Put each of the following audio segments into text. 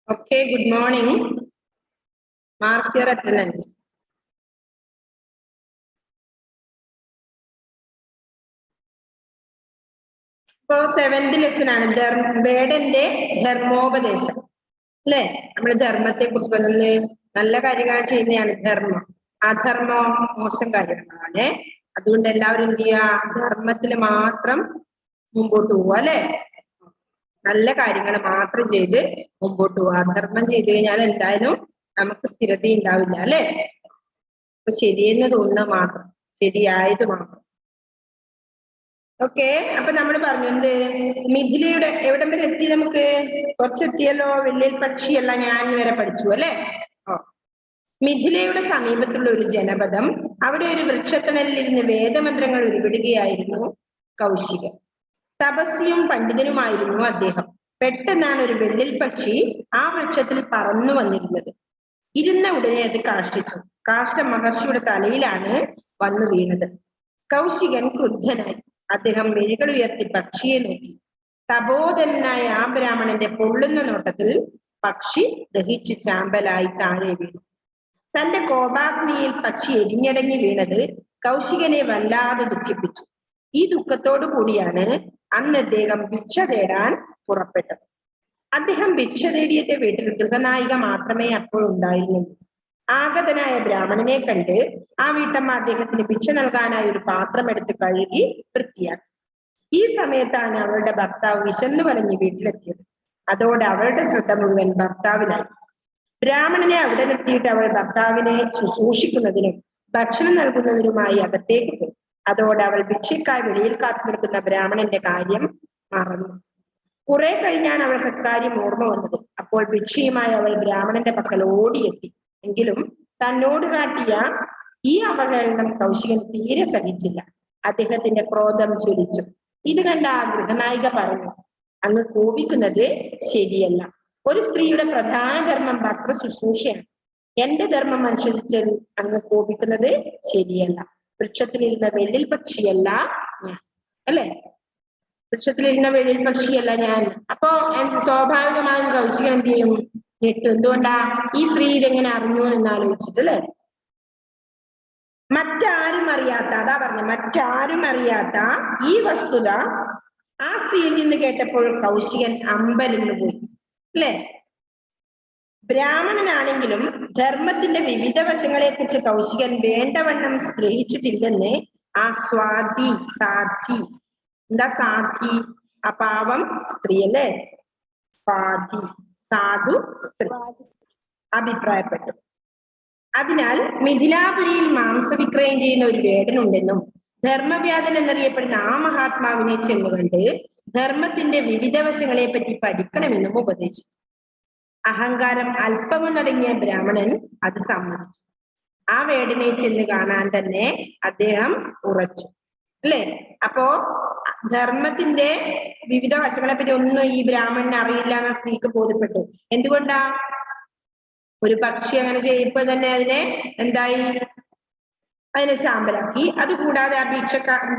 Okay, good morning. Mark your attendance. So, 7th lesson ആണ് വേടന്റെ ധർമ്മോപദേശം അല്ലേ? നമ്മൾ ധർമ്മത്തെ കുറിച്ച് പറയുന്നത് നല്ല കാര്യങ്ങൾ ചെയ്യുന്നതാണ് ധർമ്മം. അധർമ്മം മോശം കാര്യങ്ങളാണ്. അതുകൊണ്ട് എല്ലാവരും എന്ത് ചെയ്യുക? ധർമ്മത്തിൽ മാത്രം മുമ്പോട്ട് പോവുക അല്ലെ? നല്ല കാര്യങ്ങൾ മാത്രം ചെയ്ത് മുമ്പോട്ട് പോവുക. അധർമ്മം ചെയ്തു കഴിഞ്ഞാൽ എന്തായാലും നമുക്ക് സ്ഥിരത ഉണ്ടാവില്ല അല്ലെ? അപ്പൊ ശരിയെന്ന് തോന്നുന്നത് മാത്രം, ശരിയായത് മാത്രം. ഓക്കെ, അപ്പൊ നമ്മൾ പറഞ്ഞു എന്ത്? മിഥിലയുടെ എവിടം വരെ എത്തി? നമുക്ക് കുറച്ചെത്തിയല്ലോ. വെള്ളിൽ പക്ഷിയല്ല ഞാൻ വരെ പഠിച്ചു അല്ലെ? മിഥിലയുടെ സമീപത്തുള്ള ഒരു ജനപദം, അവിടെ ഒരു വൃക്ഷത്തണലിലിരുന്ന് വേദമന്ത്രങ്ങൾ ഉരുവിടുകയായിരുന്നു കൗശികൻ. തപസ്വിയും പണ്ഡിതനുമായിരുന്നു അദ്ദേഹം. പെട്ടെന്നാണ് ഒരു വെള്ളിൽ പക്ഷി ആ വൃക്ഷത്തിൽ പറന്നു വന്നിരുന്നത്. ഇരുന്ന ഉടനെ അത് കാഷ്ടിച്ചു. കാഷ്ടം മഹർഷിയുടെ തലയിലാണ് വന്നു വീണത്. കൗശികൻ ക്രുദ്ധനായി. അദ്ദേഹം മെഴികൾ ഉയർത്തി പക്ഷിയെ നോക്കി. തപോധനായ ആ ബ്രാഹ്മണന്റെ പൊള്ളുന്ന നോട്ടത്തിൽ പക്ഷി ദഹിച്ചു ചാമ്പലായി താഴെ വീണു. തന്റെ കോപാഗ്നിയിൽ പക്ഷി എരിഞ്ഞടങ്ങി വീണത് കൗശികനെ വല്ലാതെ ദുഃഖിപ്പിച്ചു. ഈ ദുഃഖത്തോടു കൂടിയാണ് അന്ന് അദ്ദേഹം ഭിക്ഷ തേടാൻ പുറപ്പെട്ടത്. അദ്ദേഹം ഭിക്ഷ തേടിയന്റെ വീട്ടിൽ ഗൃഹനായിക മാത്രമേ അപ്പോഴുണ്ടായിരുന്നുള്ളൂ. ആഗതനായ ബ്രാഹ്മണനെ കണ്ട് ആ വീട്ടമ്മ അദ്ദേഹത്തിന് ഭിക്ഷ നൽകാനായി ഒരു പാത്രം എടുത്ത് കഴുകി വൃത്തിയാക്കി. ഈ സമയത്താണ് അവളുടെ ഭർത്താവ് വിശന്നു പറഞ്ഞ് വീട്ടിലെത്തിയത്. അതോടെ അവളുടെ ശ്രദ്ധ മുഴുവൻ ഭർത്താവിനായി. ബ്രാഹ്മണനെ അവിടെ നിർത്തിയിട്ട് അവൾ ഭർത്താവിനെ ശുശ്രൂഷിക്കുന്നതിനും ഭക്ഷണം നൽകുന്നതിനുമായി അകത്തേക്ക് പോയി. അതോടെ അവൾ ഭിക്ഷയ്ക്കായി വെളിയിൽ കാത്തു നിൽക്കുന്ന ബ്രാഹ്മണന്റെ കാര്യം മറന്നു. കുറെ കഴിഞ്ഞാണ് അവൾക്ക് അക്കാര്യം ഓർമ്മ വന്നത്. അപ്പോൾ ഭിക്ഷയുമായി അവൾ ബ്രാഹ്മണന്റെ പക്കൽ ഓടിയെത്തി. എങ്കിലും തന്നോട് കാട്ടിയ ഈ അവഹേളനം കൗശികൻ തീരെ സഹിച്ചില്ല. അദ്ദേഹത്തിന്റെ ക്രോധം ജ്വലിച്ചു. ഇത് കണ്ട ആ ഗൃഹനായിക പറഞ്ഞു, അങ്ങ് കോപിക്കുന്നത് ശരിയല്ല. ഒരു സ്ത്രീയുടെ പ്രധാന ധർമ്മം ഭർത്തൃ ശുശ്രൂഷയാണ്. എന്റെ ധർമ്മം അനുസരിച്ചാൽ അങ്ങ് കോപിക്കുന്നത് ശരിയല്ല. വൃക്ഷത്തിലിരുന്ന വെള്ളിൽ പക്ഷിയല്ല ഞാൻ അല്ലെ? വൃക്ഷത്തിലിരുന്ന വെള്ളിൽ പക്ഷിയല്ല ഞാൻ. അപ്പോ സ്വാഭാവികമായും കൗശികൻ എന്ത് ചെയ്യും? ഞെട്ടും. എന്തുകൊണ്ടാ? ഈ സ്ത്രീ ഇതെങ്ങനെ അറിഞ്ഞു എന്നാലോചിച്ചിട്ട് അല്ലെ? മറ്റാരും അറിയാത്ത, അതാ പറഞ്ഞ മറ്റാരും അറിയാത്ത ഈ വസ്തുത ആ സ്ത്രീയിൽ നിന്ന് കേട്ടപ്പോൾ കൗശികൻ അമ്പരന്നു പോയി അല്ലെ? ബ്രാഹ്മണനാണെങ്കിലും ധർമ്മത്തിന്റെ വിവിധ വശങ്ങളെ കുറിച്ച് കൗശികൻ വേണ്ടവണ്ണം ഗ്രഹിച്ചിട്ടില്ലെന്ന് ആ സാധി എന്താ സാധി? അപാവം സ്ത്രീ അല്ലേ? സാധു സ്ത്രീ അഭിപ്രായപ്പെട്ടു. അതിനാൽ മിഥിലാപുരിയിൽ മാംസവിക്രയം ചെയ്യുന്ന ഒരു വേടനുണ്ടെന്നും ധർമ്മവ്യാധൻ എന്നറിയപ്പെടുന്ന ആ മഹാത്മാവിനെ ചെന്നുകണ്ട് ധർമ്മത്തിന്റെ വിവിധ വശങ്ങളെ പറ്റി പഠിക്കണമെന്നും ഉപദേശിച്ചു. അഹങ്കാരം അല്പവും തുടങ്ങിയ ബ്രാഹ്മണൻ അത് സമ്മതിച്ചു. ആ വേടനെ ചെന്ന് കാണാൻ തന്നെ അദ്ദേഹം ഉറച്ചു അല്ലെ? അപ്പോ ധർമ്മത്തിന്റെ വിവിധ വശങ്ങളെ പറ്റി ഒന്നും ഈ ബ്രാഹ്മണന് അറിയില്ല എന്ന സ്ത്രീക്ക് ബോധ്യപ്പെട്ടു. എന്തുകൊണ്ടാ? ഒരു പക്ഷി അങ്ങനെ ചെയ്യുമ്പോൾ തന്നെ അതിനെ എന്തായി? അതിനെ ചാമ്പലാക്കി. അതുകൂടാതെ ആ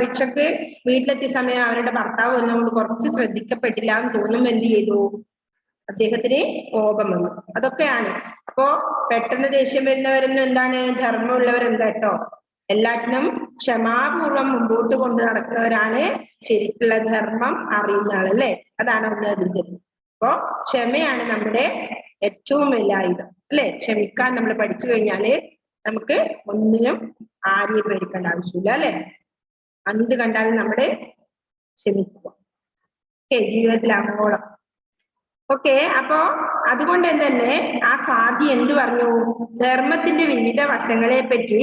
ഭിക്ഷക്ക് വീട്ടിലെത്തിയ സമയം അവരുടെ ഭർത്താവ് ഒന്നുകൊണ്ട് കുറച്ച് ശ്രദ്ധിക്കപ്പെട്ടില്ല എന്ന് തോന്നുമ്പോൾ എന്ത് ചെയ്തു? അദ്ദേഹത്തിന് കോപം വന്നു. അതൊക്കെയാണ്. അപ്പോ പെട്ടെന്ന് ദേഷ്യം വരുന്നവരൊന്നും എന്താണ്? ധർമ്മമുള്ളവരെന്താ കേട്ടോ? എല്ലാറ്റിനും ക്ഷമാപൂർവം മുമ്പോട്ട് കൊണ്ട് നടക്കുന്നവരാണ് ശരിക്കുള്ള ധർമ്മം അറിയുന്ന ആളല്ലേ? അതാണ് ഒന്ന് അതിന്റെ. അപ്പോ ക്ഷമയാണ് നമ്മുടെ ഏറ്റവും വലിയ ആയുധം അല്ലെ? ക്ഷമിക്കാൻ നമ്മൾ പഠിച്ചു കഴിഞ്ഞാല് നമുക്ക് ഒന്നിനും ആരെയും പേടിക്കേണ്ട ആവശ്യമില്ല അല്ലെ? എന്ത് കണ്ടാലും നമ്മള് ക്ഷമിക്കുക. ജീവിതത്തിൽ അങ്ങോളം. ഓക്കെ, അപ്പോ അതുകൊണ്ട് തന്നെ ആ സാധി എന്ത് പറഞ്ഞു? ധർമ്മത്തിന്റെ വിവിധ വശങ്ങളെ പറ്റി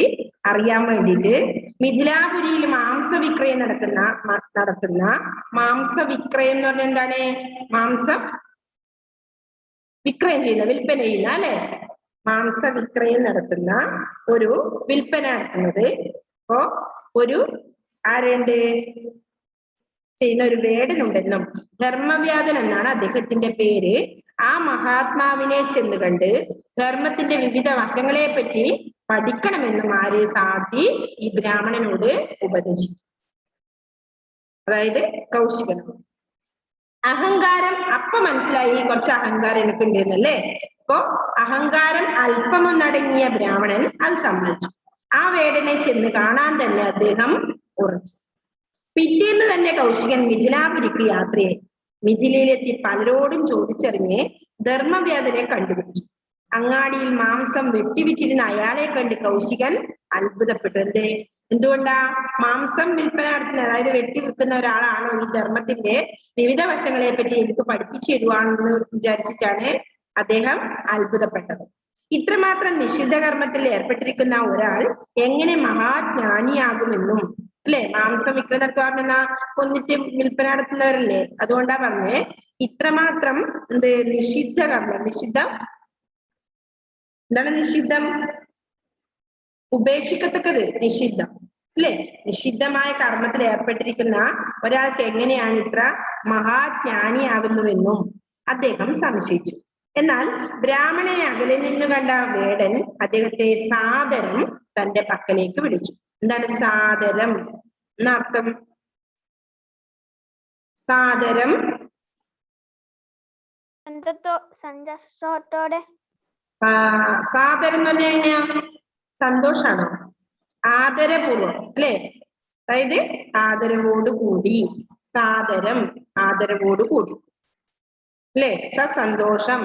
അറിയാൻ വേണ്ടിയിട്ട് മിഥിലാപുരിയിൽ മാംസവിക്രയം നടത്തുന്ന മാംസവിക്രയം എന്ന് പറഞ്ഞാൽ എന്താണ്? മാംസം വിക്രയം ചെയ്യുന്ന, വിൽപ്പന ചെയ്യുന്ന അല്ലെ? മാംസവിക്രയം നടത്തുന്ന ഒരു വിൽപ്പന നടത്തുന്നത് ഇപ്പോ ഒരു ആരുണ്ട് ചെയ്യുന്ന ഒരു വേടനുണ്ടെന്നും ധർമ്മവ്യാധൻ എന്നാണ് അദ്ദേഹത്തിന്റെ പേര്. ആ മഹാത്മാവിനെ ചെന്ന് കണ്ട് ധർമ്മത്തിന്റെ വിവിധ വശങ്ങളെ പറ്റി പഠിക്കണമെന്നും ആര്? സാധി ഈ ബ്രാഹ്മണനോട് ഉപദേശിച്ചു. അതായത് കൗശികനോട്. അഹങ്കാരം അപ്പൊ മനസ്സിലായി കുറച്ച് അഹങ്കാരം എനിക്കുണ്ട് എന്നല്ലേ. അപ്പോ അഹങ്കാരം അല്പമൊന്നടങ്ങിയ ബ്രാഹ്മണൻ അത് സമ്മതിച്ചു. ആ വേടനെ ചെന്ന് കാണാൻ തന്നെ അദ്ദേഹം ഉറച്ചു. പിറ്റേന്ന് തന്നെ കൗശികൻ മിഥിലാപുരിക്ക് യാത്രയായി. മിഥിലയിലെത്തി പലരോടും ചോദിച്ചറിഞ്ഞ് ധർമ്മവ്യാധനെ കണ്ടുപിടിച്ചു. അങ്ങാടിയിൽ മാംസം വെട്ടിവിറ്റിരുന്ന അയാളെ കണ്ട് കൗശികൻ അത്ഭുതപ്പെട്ടു. എന്തുകൊണ്ടാ? മാംസം വിൽപ്പന നടത്തുന്ന, അതായത് വെട്ടി വിൽക്കുന്ന ഒരാളാണോ ഈ ധർമ്മത്തിന്റെ വിവിധ വശങ്ങളെ പറ്റി എനിക്ക് പഠിപ്പിച്ചു തരുവാണെന്ന് വിചാരിച്ചിട്ടാണ് അദ്ദേഹം അത്ഭുതപ്പെട്ടത്. ഇത്രമാത്രം നിഷിദ്ധ കർമ്മത്തിൽ ഏർപ്പെട്ടിരിക്കുന്ന ഒരാൾ എങ്ങനെ മഹാജ്ഞാനിയാകുമെന്നും അല്ലെ, മാംസം വിൽക്കുന്ന പറഞ്ഞാ കൊന്നിട്ട് വിൽപ്പന നടത്തുന്നവരല്ലേ, അതുകൊണ്ടാ പറഞ്ഞേ ഇത്രമാത്രം നിഷിദ്ധ കർമ്മം. നിഷിദ്ധം എന്താണ്? നിഷിദ്ധം ഉപേക്ഷിക്കത്തക്കത്, നിഷിദ്ധം അല്ലെ. നിഷിദ്ധമായ കർമ്മത്തിൽ ഏർപ്പെട്ടിരിക്കുന്ന ഒരാൾക്ക് എങ്ങനെയാണ് ഇത്ര മഹാജ്ഞാനിയാകുന്നുവെന്നും അദ്ദേഹം സംശയിച്ചു. എന്നാൽ ബ്രാഹ്മണനെ അകലിൽ നിന്ന് കണ്ട വേടൻ അദ്ദേഹത്തെ സാദരം തന്റെ പക്കലേക്ക് വിളിച്ചു. എന്താണ് സാദരം എന്നർത്ഥം? സാദരം സാദരം എന്ന് പറഞ്ഞു കഴിഞ്ഞാൽ സന്തോഷാണോ? ആദരപൂർവം അല്ലെ, അതായത് ആദരവോടുകൂടി. സാദരം ആദരവോടുകൂടി അല്ലെ. സന്തോഷം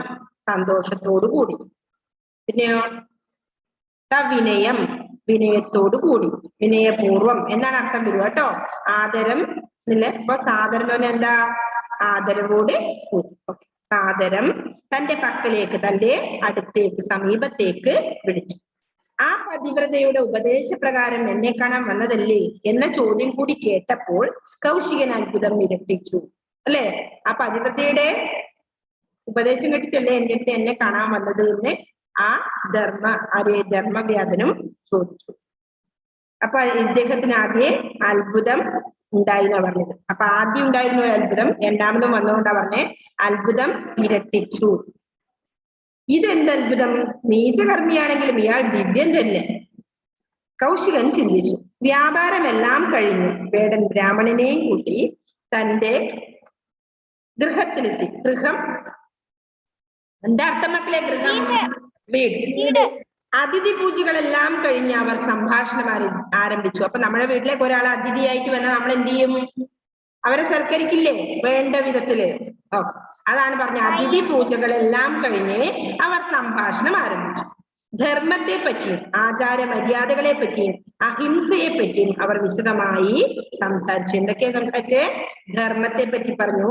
സന്തോഷത്തോടു കൂടി. പിന്നെയോ വിനയം വിനയത്തോടു കൂടി, വിനയപൂർവം എന്നാണ് അർത്ഥം വരിക കേട്ടോ. ആദരം ഇല്ലേ. അപ്പൊ സാദരം എന്ന് പറഞ്ഞാൽ എന്താ? ആദരവോട് കൂടി. സാദരം തന്റെ പക്കലേക്ക്, തന്റെ അടുത്തേക്ക്, സമീപത്തേക്ക് വിളിച്ചു. ആ പതിവ്രതയുടെ ഉപദേശപ്രകാരം എന്നെ കാണാൻ വന്നതല്ലേ എന്ന ചോദ്യം കൂടി കേട്ടപ്പോൾ കൗശികൻ അത്ഭുതം ഇരട്ടിച്ചു അല്ലെ. ആ പതിവ്രതയുടെ ഉപദേശം കേട്ടിട്ടല്ലേ എന്റെ അടുത്ത് എന്നെ കാണാൻ വന്നത് എന്ന് ആ ധർമ്മവ്യാധനും ചോദിച്ചു. അപ്പൊ ഇദ്ദേഹത്തിന് ആദ്യം അത്ഭുതം ഉണ്ടായി എന്നാ പറഞ്ഞത്. അപ്പൊ ആദ്യം ഉണ്ടായിരുന്ന ഒരു അത്ഭുതം രണ്ടാമതും വന്നുകൊണ്ടാ പറഞ്ഞേ അത്ഭുതം ഇരട്ടിച്ചു. ഇതെന്ത് അത്ഭുതം? നീചകർമ്മിയാണെങ്കിലും ഇയാൾ ദിവ്യൻ തന്നെ. കൗശികൻ ചിന്തിച്ചു. വ്യാപാരമെല്ലാം കഴിഞ്ഞു വേടൻ ബ്രാഹ്മണനെയും കൂട്ടി തന്റെ ഗൃഹത്തിലെത്തി. ഗൃഹം എന്താ അർത്ഥം മക്കളെ? ഗൃഹം വീട്. അതിഥി പൂജകളെല്ലാം കഴിഞ്ഞ് അവർ സംഭാഷണം ആരംഭിച്ചു. അപ്പൊ നമ്മുടെ വീട്ടിലേക്ക് ഒരാൾ അതിഥിയായിട്ട് വന്നാൽ നമ്മൾ എന്ത് ചെയ്യും? അവരെ സൽക്കരിക്കില്ലേ വേണ്ട വിധത്തില്. ഓക്കെ, അതാണ് പറഞ്ഞ അതിഥി പൂജകളെല്ലാം കഴിഞ്ഞ് അവർ സംഭാഷണം ആരംഭിച്ചു. ധർമ്മത്തെ പറ്റിയും ആചാര മര്യാദകളെ പറ്റിയും അഹിംസയെ പറ്റിയും അവർ വിശദമായി സംസാരിച്ചു. എന്തൊക്കെയാ സംസാരിച്ചേ? ധർമ്മത്തെ പറ്റി പറഞ്ഞു,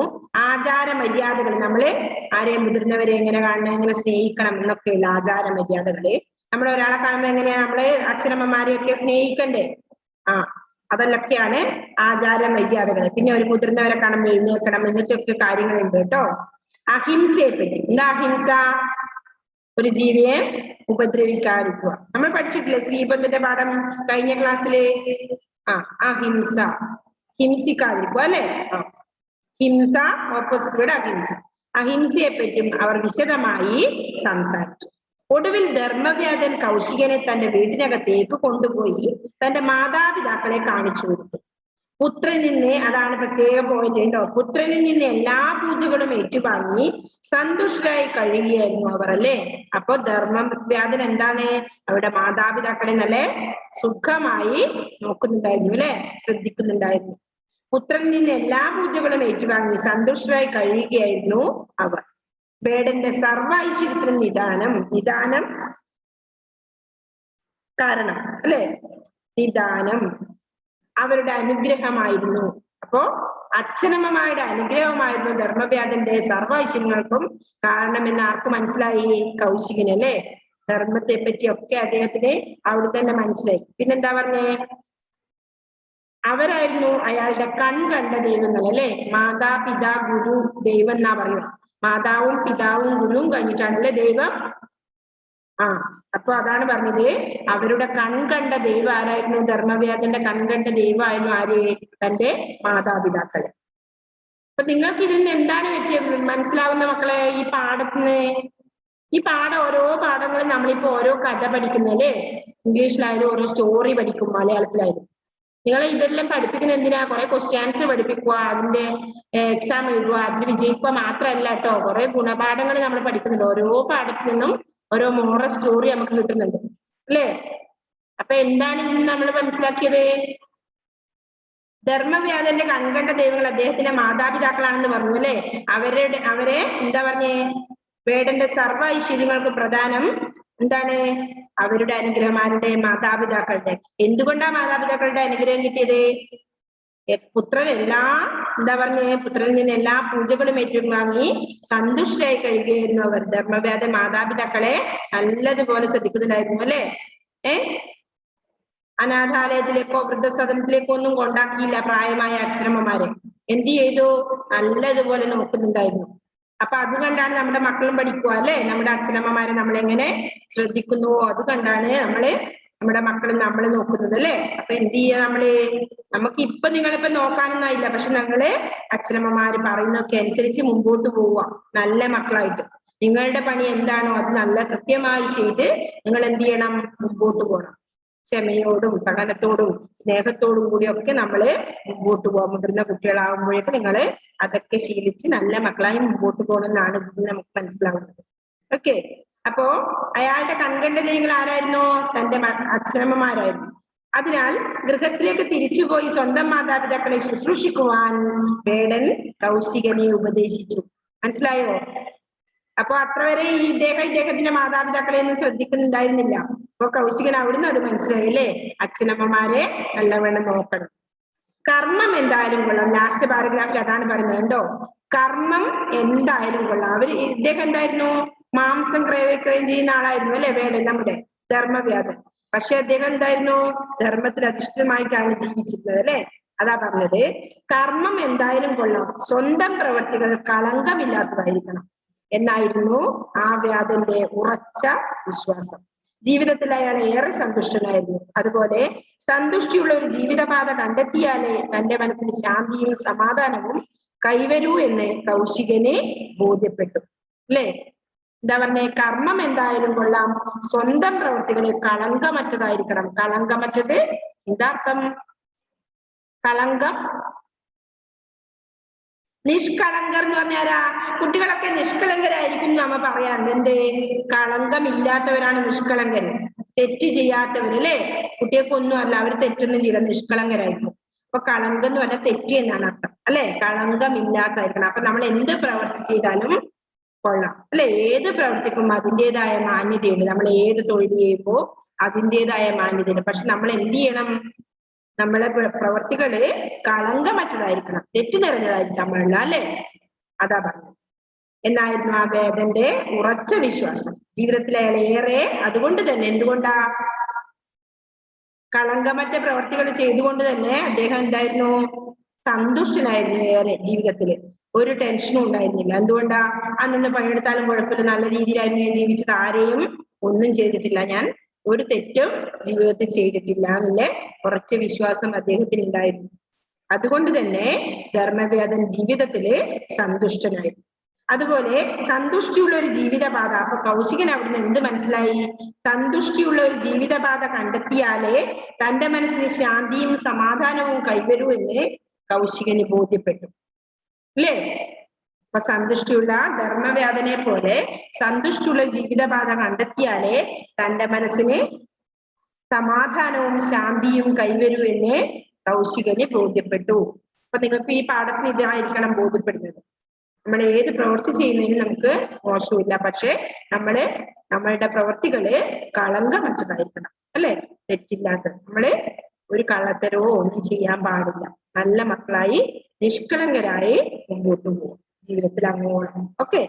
ആചാര മര്യാദകൾ, നമ്മള് ആരെയും മുതിർന്നവരെ എങ്ങനെ കാണണം, എങ്ങനെ സ്നേഹിക്കണം എന്നൊക്കെയുള്ള ആചാര മര്യാദകള്. നമ്മൾ ഒരാളെ കാണുമ്പോൾ എങ്ങനെയാ നമ്മള് അച്ഛനമ്മമാരെയൊക്കെ സ്നേഹിക്കണ്ടേ? അതൊക്കെയാണ് ആചാര മര്യാദകൾ. പിന്നെ ഒരു മുതിർന്നവരെ കാണുമ്പോൾ എഴുന്നേൽക്കണം, ഇങ്ങനത്തെയൊക്കെ കാര്യങ്ങളുണ്ട് കേട്ടോ. അഹിംസയെ പറ്റി. എന്താ അഹിംസ? ഒരു ജീവിയെ ഉപദ്രവിക്കാതിരിക്കുക. നമ്മൾ പഠിച്ചിട്ടില്ലേ ശ്രീബന്ധന്റെ പാഠം കഴിഞ്ഞ ക്ലാസ്സില്? അഹിംസ, ഹിംസിക്കാതിരിക്കുക അല്ലെ. ഹിംസ ഓപ്പോസിറ്റ് അഹിംസ. അഹിംസയെ പറ്റും അവർ വിശദമായി സംസാരിച്ചു. ഒടുവിൽ ധർമ്മവ്യാധൻ കൗശികനെ തന്റെ വീട്ടിനകത്തേക്ക് കൊണ്ടുപോയി തന്റെ മാതാപിതാക്കളെ കാണിച്ചു കൊടുത്തു. പുത്രനിൽ നിന്ന്, അതാണ് പ്രത്യേക പോയിന്റ് കേട്ടോ, പുത്രനിൽ നിന്ന് എല്ലാ പൂജകളും ഏറ്റുവാങ്ങി സന്തുഷ്ടരായി കഴിയുകയായിരുന്നു അവർ അല്ലെ. അപ്പൊ ധർമ്മവ്യാധൻ എന്താണ്? അവരുടെ മാതാപിതാക്കളെ നല്ല സുഖമായി നോക്കുന്നുണ്ടായിരുന്നു അല്ലെ, ശ്രദ്ധിക്കുന്നുണ്ടായിരുന്നു. പുത്രനിൽ നിന്ന് എല്ലാ പൂജകളും ഏറ്റുവാങ്ങി സന്തുഷ്ടരായി കഴിയുകയായിരുന്നു അവർ. വേടന്റെ സർവ ഐശ്വര്യത്തിനും നിദാനം കാരണം അല്ലെ. നിദാനം അവരുടെ അനുഗ്രഹമായിരുന്നു. അപ്പോ അച്ഛനമ്മമാരുടെ അനുഗ്രഹമായിരുന്നു ധർമ്മവ്യാധന്റെ സർവ ഐശ്വര്യങ്ങൾക്കും കാരണമെന്ന് ആർക്ക് മനസ്സിലായി? കൗശികന് അല്ലെ. ധർമ്മത്തെ പറ്റിയൊക്കെ അദ്ദേഹത്തിന് അവിടെ തന്നെ മനസ്സിലായി. പിന്നെന്താ പറഞ്ഞേ? അവരായിരുന്നു അയാളുടെ കണ്ട ദൈവങ്ങൾ അല്ലെ. മാതാ പിതാ ഗുരു ദൈവം എന്നാ പറയുക. മാതാവും പിതാവും ഗുരുവും കഴിഞ്ഞിട്ടാണല്ലേ ദൈവം. അപ്പൊ അതാണ് പറഞ്ഞത്, അവരുടെ കണ്ട ദൈവം ആരായിരുന്നു? ധർമ്മവ്യാധന്റെ കണ്ട ദൈവമായിരുന്നു ആര്? തന്റെ മാതാപിതാക്കള്. അപ്പൊ നിങ്ങൾക്ക് ഇതിൽ നിന്ന് എന്താണ് മനസ്സിലാവുന്ന മക്കളെ ഈ പാഠത്തിന്? ഈ ഓരോ പാഠങ്ങളും നമ്മളിപ്പോ ഓരോ കഥ പഠിക്കുന്നല്ലേ. ഇംഗ്ലീഷിലായാലും ഓരോ സ്റ്റോറി പഠിക്കും, മലയാളത്തിലായാലും. നിങ്ങൾ ഇതെല്ലാം പഠിപ്പിക്കുന്ന എന്തിനാ? കുറെ ക്വസ്റ്റ്യൻസ് പഠിപ്പിക്കുക, അതിന്റെ എക്സാം എഴുതുക, അതിൽ വിജയിക്കുക മാത്രമല്ല കേട്ടോ. കുറെ ഗുണപാഠങ്ങൾ നമ്മൾ പഠിക്കുന്നുണ്ട്. ഓരോ പാഠത്തിൽ നിന്നും ഓരോ മോറൽ സ്റ്റോറി നമുക്ക് കിട്ടുന്നുണ്ട് അല്ലേ? അപ്പൊ എന്താണ് ഇന്ന് നമ്മൾ മനസ്സിലാക്കിയത്? ധർമ്മവ്യാധന്റെ കൺകണ്ട ദൈവങ്ങൾ അദ്ദേഹത്തിന്റെ മാതാപിതാക്കളാണെന്ന് പറഞ്ഞു അല്ലെ. അവരെ എന്താ പറഞ്ഞേ? വേടന്റെ സർവ്വ ഐശ്വര്യങ്ങൾക്ക് പ്രധാനം എന്താണ്? അവരുടെ അനുഗ്രഹം. ആരുടെ? മാതാപിതാക്കളുടെ. എന്തുകൊണ്ടാ മാതാപിതാക്കളുടെ അനുഗ്രഹം കിട്ടിയത്? പുത്രൻ എന്താ പറഞ്ഞേ? പുത്രനിൽ നിന്ന് എല്ലാ പൂജകളും ഏറ്റുവാങ്ങി സന്തുഷ്ടരായി കഴിയുകയായിരുന്നു അവർ. ധർമ്മവ്യാധ മാതാപിതാക്കളെ നല്ലതുപോലെ ശ്രദ്ധിക്കുന്നുണ്ടായിരുന്നു അല്ലെ. അനാഥാലയത്തിലേക്കോ വൃദ്ധസദനത്തിലേക്കോ ഒന്നും കൊണ്ടാക്കിയില്ല പ്രായമായ അച്ഛനമ്മമാരെ. എന്ത് ചെയ്തു? നല്ലതുപോലെ നോക്കുന്നുണ്ടായിരുന്നു. അപ്പൊ അത് കണ്ടാണ് നമ്മുടെ മക്കളും പഠിക്കുക അല്ലെ. നമ്മുടെ അച്ഛനമ്മമാരെ നമ്മൾ എങ്ങനെ ശ്രദ്ധിക്കുന്നുവോ അത് കണ്ടാണ് നമ്മുടെ മക്കൾ നമ്മളെ നോക്കുന്നത് അല്ലെ. അപ്പൊ എന്ത് ചെയ്യാ നമുക്ക് ഇപ്പൊ നിങ്ങളിപ്പോ നോക്കാനൊന്നും ആയില്ല, പക്ഷെ ഞങ്ങള് അച്ഛനമ്മമാര് പറയുന്നൊക്കെ അനുസരിച്ച് മുമ്പോട്ട് പോവുക നല്ല മക്കളായിട്ട്. നിങ്ങളുടെ പണി എന്താണോ അത് നല്ല കൃത്യമായി ചെയ്ത് നിങ്ങൾ എന്ത് ചെയ്യണം? മുമ്പോട്ട് പോകണം. ക്ഷമയോടും സഹനത്തോടും സ്നേഹത്തോടും കൂടിയൊക്കെ നമ്മള് മുമ്പോട്ട് പോകാം. മുതിർന്ന കുട്ടികളാകുമ്പോഴേക്ക് നിങ്ങൾ അതൊക്കെ ശീലിച്ച് നല്ല മക്കളായി മുമ്പോട്ട് പോകണമെന്നാണ് നമുക്ക് മനസ്സിലാവുന്നത്. ഓക്കെ. അപ്പോ അയാളുടെ കൺകണ്ട ദൈവങ്ങൾ ആരായിരുന്നു? തന്റെ അച്ഛനമ്മമാരായിരുന്നു. അതിനാൽ ഗൃഹത്തിലേക്ക് തിരിച്ചുപോയി സ്വന്തം മാതാപിതാക്കളെ ശുശ്രൂഷിക്കുവാൻ വേടൻ കൗശികനെ ഉപദേശിച്ചു. മനസ്സിലായോ? അപ്പൊ അത്ര വരെ ഇദ്ദേഹത്തിന്റെ മാതാപിതാക്കളെ ഒന്നും ശ്രദ്ധിക്കുന്നുണ്ടായിരുന്നില്ല. അപ്പൊ കൗശികൻ അവിടുന്ന് അത് മനസ്സിലായി അല്ലേ. അച്ഛനമ്മമാരെ നല്ലവണ്ണം നോക്കണം. കർമ്മം എന്തായാലും കൊള്ളാം. ലാസ്റ്റ് പാരഗ്രാഫിൽ അതാണ് പറയുന്നത് കേട്ടോ. കർമ്മം എന്തായാലും കൊള്ളാം. ഇദ്ദേഹം എന്തായിരുന്നു? മാംസം ക്രയവിക്രയം ചെയ്യുന്ന ആളായിരുന്നു അല്ലെ വേടൻ, നമ്മുടെ ധർമ്മവ്യാധൻ. പക്ഷെ അദ്ദേഹം എന്തായിരുന്നു? ധർമ്മത്തിൽ അധിഷ്ഠിതമായിട്ടാണ് ജീവിച്ചിരുന്നത് അല്ലെ. അതാ പറഞ്ഞത്, കർമ്മം എന്തായാലും കൊള്ളാം, സ്വന്തം പ്രവൃത്തികൾ കളങ്കമില്ലാത്തതായിരിക്കണം എന്നായിരുന്നു ആ വ്യാധന്റെ ഉറച്ച വിശ്വാസം. ജീവിതത്തിൽ അയാൾ ഏറെ സന്തുഷ്ടനായിരുന്നു. അതുപോലെ സന്തുഷ്ടിയുള്ള ഒരു ജീവിതപാത കണ്ടെത്തിയാലേ തന്റെ മനസ്സിന് ശാന്തിയും സമാധാനവും കൈവരൂ എന്ന് കൗശികന് ബോധ്യപ്പെട്ടു അല്ലേ. എന്താ പറഞ്ഞേ? കർമ്മം എന്തായാലും കൊള്ളാം, സ്വന്തം പ്രവൃത്തികളെ കളങ്കമറ്റതായിരിക്കണം. കളങ്കമറ്റത് എന്താർത്ഥം? കളങ്കം നിഷ്കളങ്കർ എന്ന് പറഞ്ഞാരാ? കുട്ടികളൊക്കെ നിഷ്കളങ്കരായിരിക്കും നമ്മ പറയാറുണ്ട്. എന്ത്? കളങ്കമില്ലാത്തവരാണ് നിഷ്കളങ്കർ, തെറ്റ് ചെയ്യാത്തവർ അല്ലെ. കുട്ടികൾക്കൊന്നും അല്ല, അവർ തെറ്റൊന്നും ചെയ്ത നിഷ്കളങ്കരായിരിക്കും. അപ്പൊ കളങ്കം എന്ന് പറഞ്ഞാൽ തെറ്റ് എന്നാണ് അർത്ഥം അല്ലെ. കളങ്കമില്ലാത്തായിരിക്കണം. അപ്പൊ നമ്മൾ എന്ത് പ്രവൃത്തി ചെയ്താലും കൊള്ളാം അല്ലെ. ഏത് പ്രവൃത്തിക്കും അതിൻ്റെതായ മാന്യതയുണ്ട്. നമ്മൾ ഏത് തൊഴിൽ ചെയ്യുമ്പോ അതിൻ്റെതായ മാന്യതയുണ്ട്. പക്ഷെ നമ്മൾ എന്ത് ചെയ്യണം? നമ്മളെ പ്രവർത്തികള് കളങ്കമറ്റതായിരിക്കണം, തെറ്റ് നിറഞ്ഞതായിരിക്കാൻ പാടില്ല അല്ലെ. അതാ പറഞ്ഞത്. എന്നായിരുന്നു ആ വേദന്റെ ഉറച്ച വിശ്വാസം. ജീവിതത്തിൽ അയാൾ ഏറെ അതുകൊണ്ട് തന്നെ, എന്തുകൊണ്ടാ? കളങ്കമറ്റ പ്രവർത്തികൾ ചെയ്തുകൊണ്ട് തന്നെ അദ്ദേഹം എന്തായിരുന്നു? സന്തുഷ്ടനായിരുന്നു ഏറെ. ജീവിതത്തില് ഒരു ടെൻഷനും ഉണ്ടായിരുന്നില്ല. എന്തുകൊണ്ടാ? അന്നൊന്ന് പണിയെടുത്താലും കുഴപ്പമില്ല, നല്ല രീതിയിലായിരുന്നു ഞാൻ ജീവിച്ചത്, ആരെയും ഒന്നും ചെയ്തിട്ടില്ല, ഞാൻ ഒരു തെറ്റും ജീവിതത്തിൽ ചെയ്തിട്ടില്ല എന്നുള്ള ഉറച്ച വിശ്വാസം അദ്ദേഹത്തിന് ഉണ്ടായിരുന്നു. അതുകൊണ്ട് തന്നെ ധർമ്മവ്യാധൻ ജീവിതത്തില് സന്തുഷ്ടനായിരുന്നു. അതുപോലെ സന്തുഷ്ടിയുള്ള ഒരു ജീവിതപാത. അപ്പൊ കൗശികൻ അവിടുന്ന് എന്ത് മനസ്സിലായി? സന്തുഷ്ടിയുള്ള ഒരു ജീവിതപാത കണ്ടെത്തിയാലേ തന്റെ മനസ്സിന് ശാന്തിയും സമാധാനവും കൈവരൂ എന്ന് കൗശികന് ബോധ്യപ്പെട്ടു അല്ലേ. അപ്പൊ സന്തുഷ്ടിയുള്ള ധർമ്മവ്യാധനെ പോലെ സന്തുഷ്ടിയുള്ള ജീവിതപാത കണ്ടെത്തിയാലേ തന്റെ മനസ്സിന് സമാധാനവും ശാന്തിയും കൈവരൂ എന്ന് കൗശികന് ബോധ്യപ്പെട്ടു. അപ്പൊ നിങ്ങൾക്ക് ഈ പാഠത്തിന് ഇതായിരിക്കണം ബോധ്യപ്പെടുന്നത്. നമ്മൾ ഏത് പ്രവൃത്തി ചെയ്യുന്നതിനും നമുക്ക് മോശമില്ല, പക്ഷെ നമ്മളുടെ പ്രവൃത്തികള് കളങ്കമറ്റതായിരിക്കണം അല്ലെ, തെറ്റില്ലാത്ത. നമ്മള് ഒരു കള്ളത്തരവോ ഒന്നും ചെയ്യാൻ പാടില്ല. നല്ല മക്കളായി നിഷ്കളങ്കരായി മുമ്പോട്ട് പോകും ജീവിതത്തിൽ അങ്ങോളം. ഓക്കെ,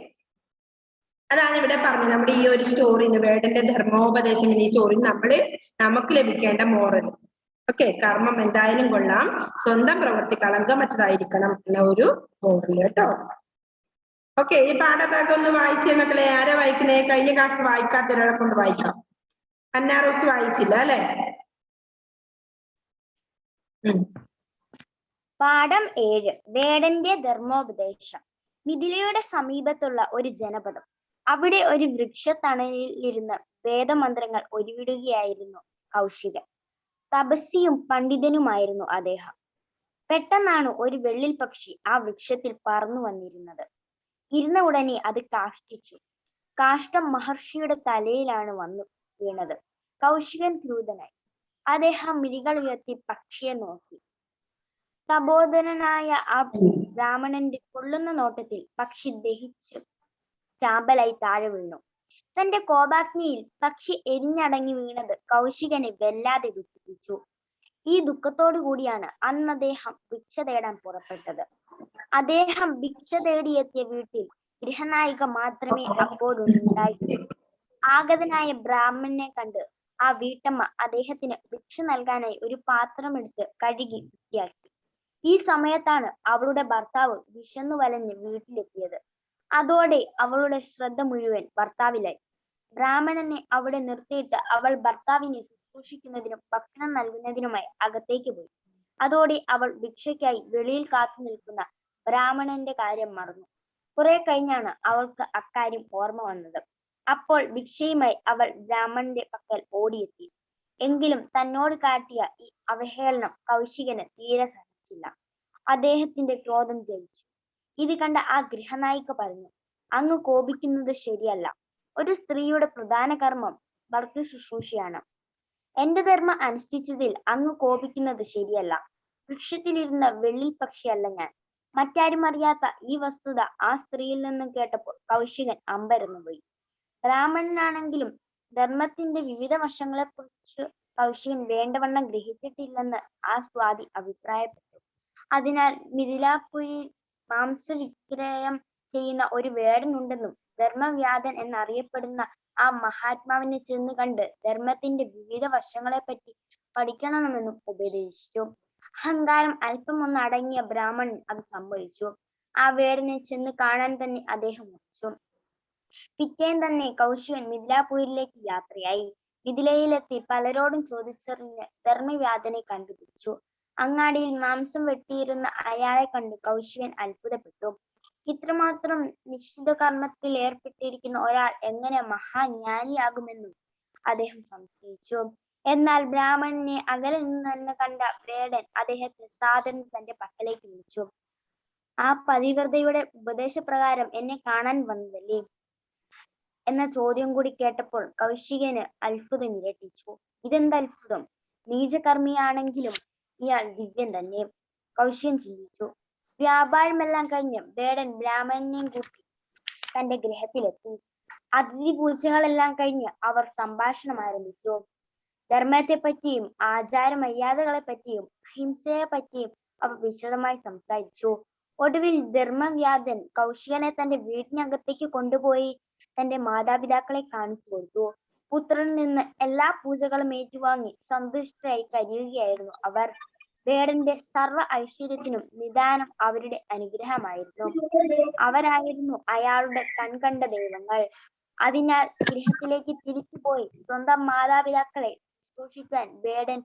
അതാണ് ഇവിടെ പറഞ്ഞത്. നമ്മുടെ ഈ ഒരു സ്റ്റോറിന്ന്, വേടന്റെ ധർമ്മോപദേശം ഈ സ്റ്റോറിന്ന് നമുക്ക് ലഭിക്കേണ്ട മോറൽ. ഓക്കെ, കർമ്മം എന്തായാലും കൊള്ളാം, സ്വന്തം പ്രവൃത്തി കളങ്കമറ്റതായിരിക്കണം എന്ന ഒരു മോറൽ കേട്ടോ. ഓക്കെ, ഈ പാഠഭാഗം ഒന്ന് വായിച്ചേ മക്കളെ. ആരാ വായിക്കുന്നേ? കഴിഞ്ഞ ക്ലാസ് വായിക്കാത്ത ഒരാളെ കൊണ്ട് വായിക്കാം. അന്നാറോസ് വായിച്ചില്ല അല്ലെ? പാഠം 7. വേടന്റെ ധർമ്മോപദേശം. മിഥിലയുടെ സമീപത്തുള്ള ഒരു ജനപദം. അവിടെ ഒരു വൃക്ഷത്തണലിൽ ഇരുന്ന് വേദമന്ത്രങ്ങൾ ഉരുവിടുകയായിരുന്നു കൗശികൻ. തപസ്വിയും പണ്ഡിതനുമായിരുന്നു അദ്ദേഹം. പെട്ടെന്നാണ് ഒരു വെള്ളിൽ പക്ഷി ആ വൃക്ഷത്തിൽ പറന്നു വന്നിരുന്നത്. ഇരുന്ന ഉടനെ അത് കാഷ്ടിച്ചു. കാഷ്ടം മഹർഷിയുടെ തലയിലാണ് വന്നു വീണത്. കൗശികൻ ക്രൂധനായി. അദ്ദേഹം മിഴികൾ ഉയർത്തി പക്ഷിയെ നോക്കി. തപോധനനായ ആ ബ്രാഹ്മണന്റെ കൊള്ളുന്ന നോട്ടത്തിൽ പക്ഷി ദഹിച്ച് ചാമ്പലായി താഴെ വീണു. തന്റെ കോപാഗ്നിയിൽ പക്ഷി എരിഞ്ഞടങ്ങി വീണത് കൗശികനെ വല്ലാതെ ദുഃഖിപ്പിച്ചു. ഈ ദുഃഖത്തോടു കൂടിയാണ് അന്ന് അദ്ദേഹം ഭിക്ഷ തേടാൻ പുറപ്പെട്ടത്. അദ്ദേഹം ഭിക്ഷ തേടിയെത്തിയ വീട്ടിൽ ഗൃഹനായിക മാത്രമേ അപ്പോഴുണ്ടായിട്ടുള്ളൂ. ആഗതനായ ബ്രാഹ്മണനെ കണ്ട് ആ വീട്ടമ്മ അദ്ദേഹത്തിന് ഭിക്ഷ നൽകാനായി ഒരു പാത്രമെടുത്ത് കഴുകി വൃത്തിയാക്കി. ഈ സമയത്താണ് അവളുടെ ഭർത്താവ് വിശന്നു വലഞ്ഞ് വീട്ടിലെത്തിയത്. അതോടെ അവളുടെ ശ്രദ്ധ മുഴുവൻ ഭർത്താവിലായി. ബ്രാഹ്മണനെ അവിടെ നിർത്തിയിട്ട് അവൾ ഭർത്താവിനെ ശുശ്രൂഷിക്കുന്നതിനും ഭക്ഷണം നൽകുന്നതിനുമായി അകത്തേക്ക് പോയി. അതോടെ അവൾ ഭിക്ഷയ്ക്കായി വെളിയിൽ കാത്തു നിൽക്കുന്ന ബ്രാഹ്മണന്റെ കാര്യം മറന്നു. കുറെ കഴിഞ്ഞാണ് അവൾക്ക് അക്കാര്യം ഓർമ്മ വന്നത്. അപ്പോൾ ഭിക്ഷയുമായി അവൾ ബ്രാഹ്മണന്റെ പക്കൽ ഓടിയെത്തി. എങ്കിലും തന്നോട് കാട്ടിയ ഈ അവഹേളനം കൗശികന് തീരെ സഹിച്ചില്ല. അദ്ദേഹത്തിന്റെ ക്രോധം ജയിച്ചു. ഇത് കണ്ട ആ ഗൃഹനായിക പറഞ്ഞു, അങ്ങ് കോപിക്കുന്നത് ശരിയല്ല. ഒരു സ്ത്രീയുടെ പ്രധാന കർമ്മം ഭർത്തൃ ശുശ്രൂഷയാണ്. എന്റെ ധർമ്മം അനുഷ്ഠിച്ചതിൽ അങ്ങ് കോപിക്കുന്നത് ശരിയല്ല. വൃക്ഷത്തിലിരുന്ന വെള്ളിൽ പക്ഷിയല്ല ഞാൻ. മറ്റാരും അറിയാത്ത ഈ വസ്തുത ആ സ്ത്രീയിൽ നിന്നും കേട്ടപ്പോൾ കൗശികൻ അമ്പരന്നുപോയി. ബ്രാഹ്മണനാണെങ്കിലും ധർമ്മത്തിന്റെ വിവിധ വശങ്ങളെക്കുറിച്ച് കൗശികൻ വേണ്ടവണ്ണം ഗ്രഹിച്ചിട്ടില്ലെന്ന് ആ സ്വാതി അഭിപ്രായപ്പെട്ടു. അതിനാൽ മിഥിലാപുരിയിൽ മാംസവിക്രയം ചെയ്യുന്ന ഒരു വേടനുണ്ടെന്നും ധർമ്മവ്യാധൻ എന്നറിയപ്പെടുന്ന ആ മഹാത്മാവിനെ ചെന്ന് കണ്ട് ധർമ്മത്തിന്റെ വിവിധ വശങ്ങളെപ്പറ്റി പഠിക്കണമെന്നും ഉപദേശിച്ചു. അഹങ്കാരം അല്പം ഒന്ന് അടങ്ങിയ ബ്രാഹ്മണൻ അത് സമ്മതിച്ചു. ആ വേടനെ ചെന്ന് കാണാൻ തന്നെ അദ്ദേഹം വച്ചു. പിറ്റേന്ന് തന്നെ കൗശികൻ മിഥിലാപുരിയിലേക്ക് യാത്രയായി. മിഥിലയിലെത്തി പലരോടും ചോദിച്ചറിഞ്ഞ് ധർമ്മവ്യാധനെ കണ്ടുപിടിച്ചു. അങ്ങാടിയിൽ മാംസം വെട്ടിയിരുന്ന അയാളെ കണ്ട് കൗശികൻ അത്ഭുതപ്പെട്ടു. ഇത്രമാത്രം നിശ്ചിത കർമ്മത്തിൽ ഏർപ്പെട്ടിരിക്കുന്ന ഒരാൾ എങ്ങനെ മഹാജ്ഞാനിയാകുമെന്നും അദ്ദേഹം സംശയിച്ചു. എന്നാൽ ബ്രാഹ്മണനെ അകലെ നിന്ന് തന്നെ കണ്ട വേടൻ അദ്ദേഹത്തെ സാദരം തന്റെ പക്കലേക്ക് വിളിച്ചു. ആ പതിവ്രതയുടെ ഉപദേശപ്രകാരം എന്നെ കാണാൻ വന്നതല്ലേ എന്ന ചോദ്യം കൂടി കേട്ടപ്പോൾ കൗശികന് അത്ഭുതം ഇരട്ടിച്ചു. ഇതെന്ത് അത്ഭുതം! നീചകർമ്മിയാണെങ്കിലും ഇയാൾ ദിവ്യൻ തന്നെ, കൗശികൻ ചിന്തിച്ചു. വ്യാപാരമെല്ലാം കഴിഞ്ഞ് വേടൻ ബ്രാഹ്മണനെയും കൂട്ടി തന്റെ ഗൃഹത്തിലെത്തി. അതിഥി പൂജകളെല്ലാം കഴിഞ്ഞ് അവർ സംഭാഷണം ആരംഭിച്ചു. ധർമ്മത്തെ പറ്റിയും ആചാര മര്യാദകളെ പറ്റിയും അഹിംസയെ പറ്റിയും അവർ വിശദമായി സംസാരിച്ചു. ഒടുവിൽ ധർമ്മവ്യാധൻ കൗശികനെ തന്റെ വീടിനകത്തേക്ക് കൊണ്ടുപോയി തന്റെ മാതാപിതാക്കളെ കാണിച്ചു കൊടുത്തു. പുത്രനിൽ നിന്ന് എല്ലാ പൂജകളും ഏറ്റുവാങ്ങി സന്തുഷ്ടരായി കഴിയുകയായിരുന്നു അവർ. വേടന്റെ സർവ്വ ഐശ്വര്യത്തിനും നിദാനം അവരുടെ അനുഗ്രഹമായിരുന്നു. അവരായിരുന്നു അയാളുടെ കൺകണ്ട ദൈവങ്ങൾ. അതിനാൽ ഗൃഹത്തിലേക്ക് തിരിച്ചുപോയി സ്വന്തം മാതാപിതാക്കളെ ശുശ്രൂഷിക്കാൻ വേടൻ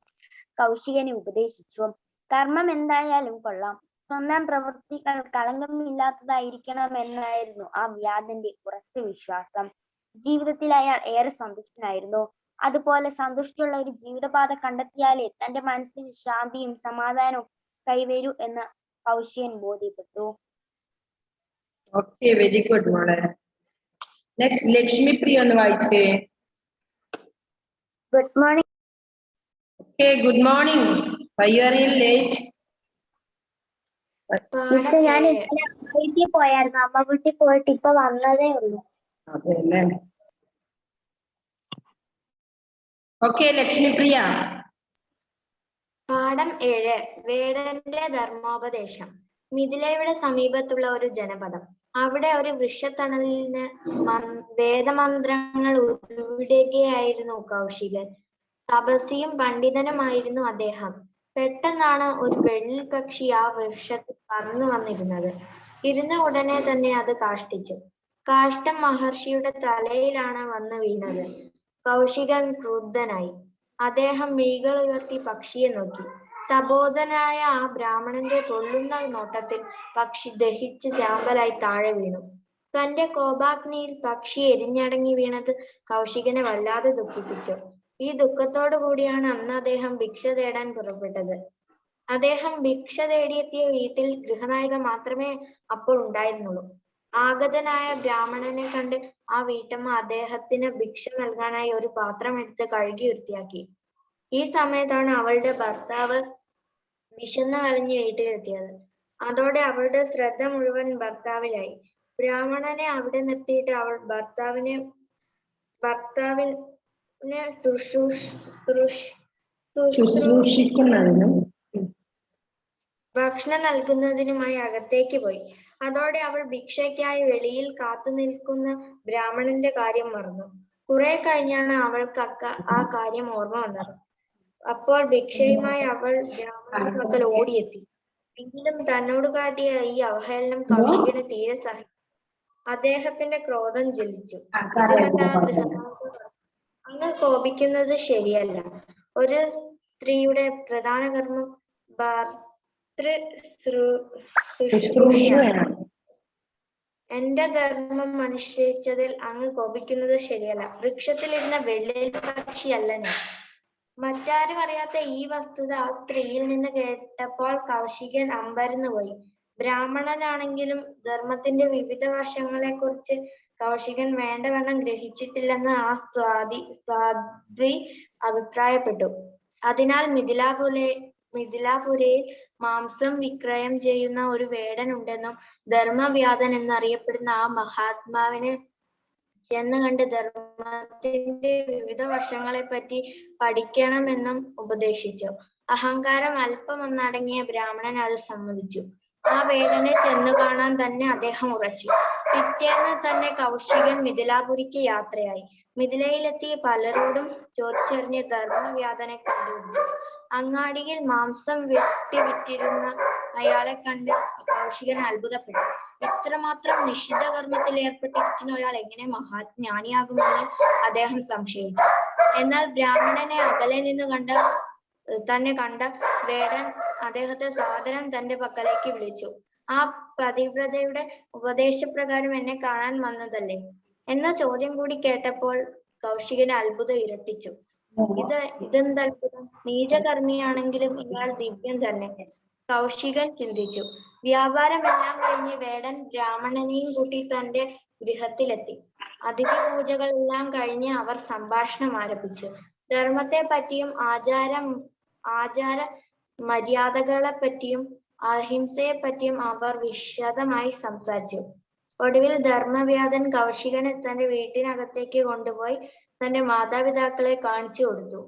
കൗശികനെ ഉപദേശിച്ചു. കർമ്മം എന്തായാലും കൊള്ളാം, സ്വന്തം പ്രവൃത്തികൾ കളങ്കമില്ലാത്തതായിരിക്കണമെന്നായിരുന്നു ആ വ്യാധന്റെ ഉറച്ച വിശ്വാസം. ജീവിതത്തിൽ അയാൾ ഏറെ സന്തുഷ്ടനായിരുന്നു. അതുപോലെ സന്തുഷ്ടിയുള്ള ഒരു ജീവിതപാത കണ്ടെത്തിയാലേ തന്റെ മനസ്സിന് ശാന്തിയും സമാധാനവും കൈവരൂ എന്ന് കൗശികൻ ബോധ്യപ്പെട്ടു. ഓക്കെ, വെരി ഗുഡ് മോളെ. നെക്സ്റ്റ് ലക്ഷ്മിപ്രിയ ഒന്ന് വായിച്ചേ. Good morning. Okay, good morning. Why you are late? ഞാൻ വീട്ടിൽ പോയായിരുന്നു. അമ്മ വീട്ടിൽ പോയിട്ട് ഇപ്പൊ വന്നതേ ഉള്ളൂ. അതെല്ലേ. ഓക്കെ ലക്ഷ്മിപ്രിയ. പാഠം 7. വേടന്റെ ധർമ്മോപദേശം. മിഥിലയുടെ സമീപത്തുള്ള ഒരു ജനപദം. അവിടെ ഒരു വൃക്ഷത്തണലിന് വേദമന്ത്രങ്ങൾ ഉരുവിടുകയായിരുന്നു കൗശികൻ. തപസ്വിയും പണ്ഡിതനുമായിരുന്നു അദ്ദേഹം. പെട്ടെന്നാണ് ഒരു വെള്ളിൽ പക്ഷി ആ വൃക്ഷത്തിൽ പറന്നു വന്നിരുന്നത്. ഇരുന്ന ഉടനെ തന്നെ അത് കാഷ്ടിച്ചു. കാഷ്ടം മഹർഷിയുടെ തലയിലാണ് വന്നു വീണത്. കൗശികൻ ക്രുദ്ധനായി. അദ്ദേഹം മിഴികൾ ഉയർത്തി പക്ഷിയെ നോക്കി. തപോധനായ ആ ബ്രാഹ്മണന്റെ പൊള്ളുന്ന നോട്ടത്തിൽ പക്ഷി ദഹിച്ച് ചാമ്പലായി താഴെ വീണു. തന്റെ കോപാഗ്നിയിൽ പക്ഷി എരിഞ്ഞടങ്ങി വീണത് കൗശികനെ വല്ലാതെ ദുഃഖിപ്പിച്ചു. ഈ ദുഃഖത്തോടു കൂടിയാണ് അന്ന് അദ്ദേഹം ഭിക്ഷ തേടാൻ പുറപ്പെട്ടത്. അദ്ദേഹം ഭിക്ഷ തേടിയെത്തിയ വീട്ടിൽ ഗൃഹനായിക മാത്രമേ അപ്പോൾ ഉണ്ടായിരുന്നുള്ളൂ. ആഗതനായ ബ്രാഹ്മണനെ കണ്ട് ആ വീട്ടമ്മ അദ്ദേഹത്തിന് ഭിക്ഷ നൽകാനായി ഒരു പാത്രം എടുത്ത് കഴുകി വൃത്തിയാക്കി. ഈ സമയത്താണ് അവളുടെ ഭർത്താവ് വിശന്ന് വലഞ്ഞ് വീട്ടിലെത്തിയത്. അതോടെ അവളുടെ ശ്രദ്ധ മുഴുവൻ ഭർത്താവിലായി. ബ്രാഹ്മണനെ അവിടെ നിർത്തിയിട്ട് അവൾ ഭർത്താവിനെ ശുശ്രൂഷിക്കുന്നതിനും ഭക്ഷണം നൽകുന്നതിനുമായി അകത്തേക്ക് പോയി. അതോടെ അവൾ ഭിക്ഷയ്ക്കായി വെളിയിൽ കാത്തു നിൽക്കുന്ന ബ്രാഹ്മണന്റെ കാര്യം മറന്നു. കുറെ കഴിഞ്ഞാണ് അവൾക്ക് ആ കാര്യം ഓർമ്മ വന്നത്. അപ്പോൾ ഭിക്ഷയുമായി അവൾ ബ്രാഹ്മണന്റെ പക്കൽ ഓടിയെത്തി. എങ്കിലും തന്നോട് കാട്ടിയ ഈ അവഹേളനം കൗശികന് തീരെ അദ്ദേഹത്തിന്റെ ക്രോധം ജ്വലിച്ചു. അങ്ങ് കോപിക്കുന്നത് ശരിയല്ല. ഒരു സ്ത്രീയുടെ പ്രധാന കർമ്മം ശുശ്രൂഷയാണ്. എന്റെ ധർമ്മം അനുഷ്ഠിച്ചതിൽ അങ്ങ് കോപിക്കുന്നത് ശരിയല്ല. വൃക്ഷത്തിലിരുന്ന വെള്ളിൽ പക്ഷിയല്ല ഞാൻ. മറ്റാരും അറിയാത്ത ഈ വസ്തുത ആ സ്ത്രീയിൽ നിന്ന് കേട്ടപ്പോൾ കൗശികൻ അമ്പരന്നു പോയി. ബ്രാഹ്മണനാണെങ്കിലും ധർമ്മത്തിന്റെ വിവിധ വശങ്ങളെ കുറിച്ച് കൗശികൻ വേണ്ടവണ്ണം ഗ്രഹിച്ചിട്ടില്ലെന്ന് ആ സാധ്വി അഭിപ്രായപ്പെട്ടു. അതിനാൽ മിഥിലാപുരയിൽ മാംസം വിക്രയം ചെയ്യുന്ന ഒരു വേടൻ ഉണ്ടെന്നും ധർമ്മവ്യാധൻ എന്നറിയപ്പെടുന്ന ആ മഹാത്മാവിനെ ചെന്ന് കണ്ട് ധർമ്മത്തിന്റെ വിവിധ വശങ്ങളെ പറ്റി പഠിക്കണമെന്നും ഉപദേശിച്ചു. അഹങ്കാരം അല്പം ഒന്നടങ്ങിയ ബ്രാഹ്മണൻ അത് സമ്മതിച്ചു. ആ വേടനെ ചെന്നു കാണാൻ തന്നെ അദ്ദേഹം ഉറച്ചു. പിറ്റേന്ന് തന്നെ കൗശികൻ മിഥിലാപുരിക്ക് യാത്രയായി. മിഥിലയിലെത്തി പലരോടും ചോദിച്ചറിഞ്ഞ് ധർമ്മവ്യാധനെ കണ്ടുപിടിച്ചു. അങ്ങാടിയിൽ മാംസം വിറ്റിരുന്ന അയാളെ കണ്ട് കൗശികൻ അത്ഭുതപ്പെട്ടു. ഇത്രമാത്രം നിഷിദ്ധ കർമ്മത്തിൽ ഏർപ്പെട്ടിരിക്കുന്ന ഒരാൾ എങ്ങനെ മഹാജ്ഞാനിയാകുമെന്ന് അദ്ദേഹം സംശയിച്ചു. എന്നാൽ ബ്രാഹ്മണനെ അകലെ നിന്ന് തന്നെ കണ്ട വേടൻ അദ്ദേഹത്തെ സാദരം തന്റെ പക്കലേക്ക് വിളിച്ചു. ആ പതിവ്രതയുടെ ഉപദേശപ്രകാരം എന്നെ കാണാൻ വന്നതല്ലേ എന്ന ചോദ്യം കൂടി കേട്ടപ്പോൾ കൗശികന് അത്ഭുതം ഇരട്ടിച്ചു. ഇതെന്തത്ഭുതം! നീചകർമ്മിയാണെങ്കിലും ഇയാൾ ദിവ്യൻ തന്നെ, കൗശികൻ ചിന്തിച്ചു. വ്യാപാരമെല്ലാം കഴിഞ്ഞ് വേടൻ ബ്രാഹ്മണനെയും കൂട്ടി തന്റെ ഗൃഹത്തിലെത്തി. അതിഥി പൂജകളെല്ലാം കഴിഞ്ഞ് അവർ സംഭാഷണം ആരംഭിച്ചു. ധർമ്മത്തെ പറ്റിയും ആചാര മര്യാദകളെ പറ്റിയും അഹിംസയെ പറ്റിയും അവർ വിശദമായി സംസാരിച്ചു. ഒടുവിൽ ധർമ്മവ്യാധൻ കൗശികനെ തന്റെ വീട്ടിനകത്തേക്ക് കൊണ്ടുപോയി തന്റെ മാതാപിതാക്കളെ കാണിച്ചു കൊടുത്തു.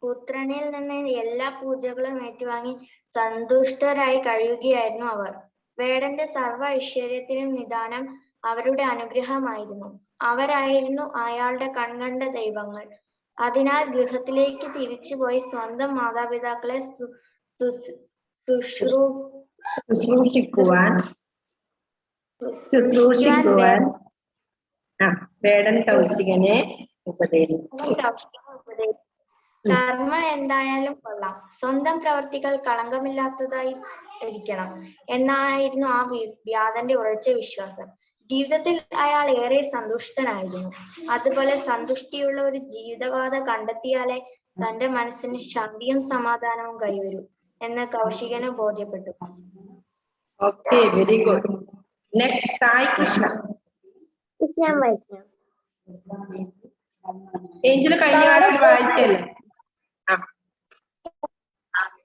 പുത്രനിൽ നിന്ന് എല്ലാ പൂജകളും ഏറ്റുവാങ്ങി സന്തുഷ്ടരായി കഴിയുകയായിരുന്നു അവർ. വേടന്റെ സർവ്വ ഐശ്വര്യത്തിനും നിദാനം അവരുടെ അനുഗ്രഹമായിരുന്നു. അവരായിരുന്നു അയാളുടെ കൺകണ്ട ദൈവങ്ങൾ. അതിനാൽ ഗൃഹത്തിലേക്ക് തിരിച്ചുപോയി സ്വന്തം മാതാപിതാക്കളെ ശുശ്രൂഷിക്കുവാൻ വേടൻ കൗശികനെ ഉപദേശിച്ചു. കർമ്മ എന്തായാലും കൊള്ളാം, സ്വന്തം പ്രവർത്തികൾ കളങ്കമില്ലാത്തതായി ഇരിക്കണം എന്നായിരുന്നു ആ വ്യാധന്റെ ഉറച്ച വിശ്വാസം. ജീവിതത്തിൽ അയാൾ ഏറെ സന്തുഷ്ടനായിരുന്നു. അതുപോലെ സന്തുഷ്ടിയുള്ള ഒരു ജീവിതപാത കണ്ടെത്തിയാലേ തന്റെ മനസ്സിന് ശാന്തിയും സമാധാനവും കൈവരൂ എന്ന് കൗശികന് ബോധ്യപ്പെട്ടു. Okay, very good. Next Sai Krishna. Angel കഴിഞ്ഞ ക്ലാസ്സിൽ വായിച്ചല്ലേ?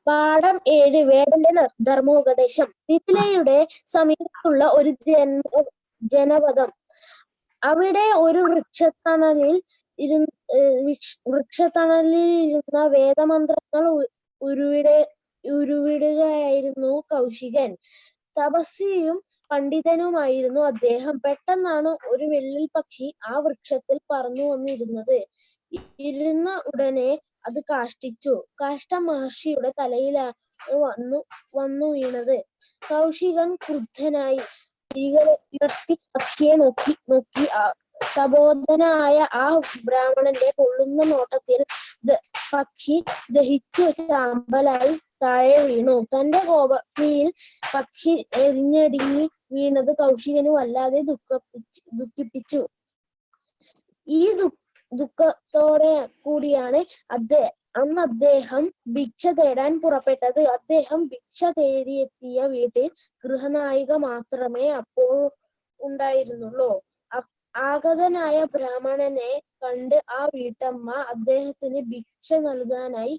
പാഠം 7 വേടന്റെ ധർമ്മോപദേശം. മിഥിലയുടെ സമീപത്തുള്ള ഒരു ജനപദം. അവിടെ ഒരു വൃക്ഷത്തണലിൽ വേദമന്ത്രങ്ങൾ ഉരുവിടുകയായിരുന്നു കൗശികൻ. തപസ്വിയും പണ്ഡിതനുമായിരുന്നു അദ്ദേഹം. പെട്ടെന്നാണ് ഒരു വെള്ളിൽ പക്ഷി ആ വൃക്ഷത്തിൽ പറന്നു വന്നിരുന്നത്. ഇരുന്ന ഉടനെ അത് കാഷ്ടിച്ചു. കാഷ്ടം മഹർഷിയുടെ തലയിലാണ് വന്നു വീണത്. കൗശികൻ ക്രുദ്ധനായി ഉയർത്തി പക്ഷിയെ നോക്കി തപോധനായ ആ ബ്രാഹ്മണന്റെ പൊള്ളുന്ന നോട്ടത്തിൽ പക്ഷി ദഹിച്ചു ചാമ്പലായി താഴെ വീണു. തന്റെ കോപത്തിൽ പക്ഷി എരിഞ്ഞടിഞ്ഞ് വീണത് കൗശികന് വല്ലാതെ ദുഃഖിപ്പിച്ചു. ഈ ദുഃഖത്തോടെ കൂടിയാണ് അന്ന് അദ്ദേഹം ഭിക്ഷ തേടാൻ പുറപ്പെട്ടത്. അദ്ദേഹം ഭിക്ഷ തേടിയെത്തിയ വീട്ടിൽ ഗൃഹനായിക മാത്രമേ അപ്പോൾ ഉണ്ടായിരുന്നുള്ളൂ. ആഗതനായ ബ്രാഹ്മണനെ കണ്ട് ആ വീട്ടമ്മ അദ്ദേഹത്തിന് ഭിക്ഷ നൽകാനായി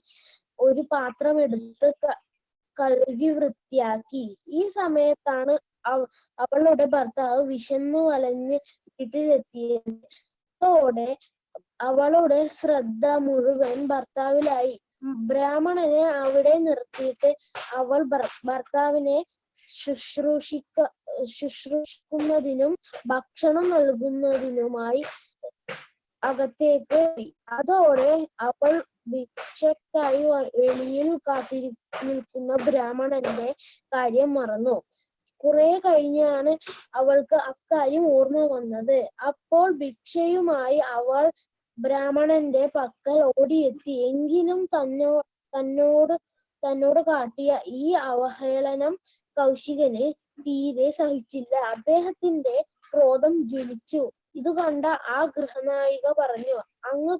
ഒരു പാത്രം എടുത്ത് കഴുകി വൃത്തിയാക്കി. ഈ സമയത്താണ് അവളുടെ ഭർത്താവ് വിശന്നു വലഞ്ഞ് വീട്ടിലെത്തിയത്. അതോടെ അവളുടെ ശ്രദ്ധ മുഴുവൻ ഭർത്താവിലായി. ബ്രാഹ്മണനെ അവിടെ നിർത്തിയിട്ട് അവൾ ഭർത്താവിനെ ശുശ്രൂഷിക്കുന്നതിനും ഭക്ഷണം നൽകുന്നതിനുമായി അകത്തേക്ക് പോയി. അതോടെ അവൾ ഭിക്ഷക്കായി വെളിയിൽ നിൽക്കുന്ന ബ്രാഹ്മണന്റെ കാര്യം മറന്നു. കുറെ കഴിഞ്ഞാണ് അവൾക്ക് അക്കാര്യം ഓർമ്മ വന്നത്. അപ്പോൾ ഭിക്ഷയുമായി അവൾ ബ്രാഹ്മണന്റെ പക്കൽ ഓടിയെത്തി. എങ്കിലും തന്നോട് കാട്ടിയ ഈ അവഹേളനം കൗശികന് തീരെ സഹിച്ചില്ല. അദ്ദേഹത്തിന്റെ ക്രോധം ജ്വലിച്ചു. ഇത് കണ്ട ആ ഗൃഹനായിക പറഞ്ഞു, അങ്ങ്